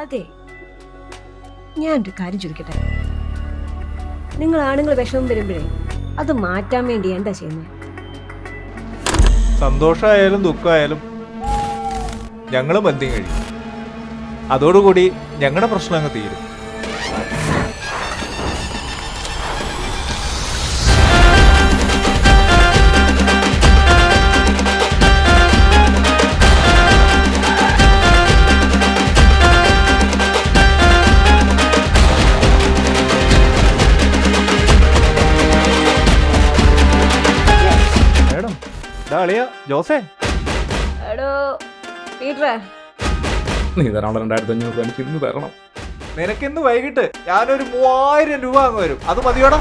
അതെ, ഞാനൊരു കാര്യം ചോദിക്കട്ടെ. നിങ്ങൾ ആണുങ്ങൾ വിഷമം വരുമ്പോഴേ അത് മാറ്റാൻ വേണ്ടി എന്താ ചെയ്യുന്നത്? സന്തോഷമായാലും ദുഃഖമായാലും ഞങ്ങൾ ബന്ധം കഴിയും. അതോടുകൂടി ഞങ്ങളുടെ പ്രശ്നം അങ്ങ് തീരും. മേഡം, അളിയ ജോസേ. എടോ പീറ്ററേ, നീ തരാനുള്ള 2500 എനിക്ക് ഇന്ന് തരണം. നിനക്കിന്ന് വൈകിട്ട് ഞാനൊരു 3000 രൂപ അങ്ങ് വരും. അത് മതിയോടാ?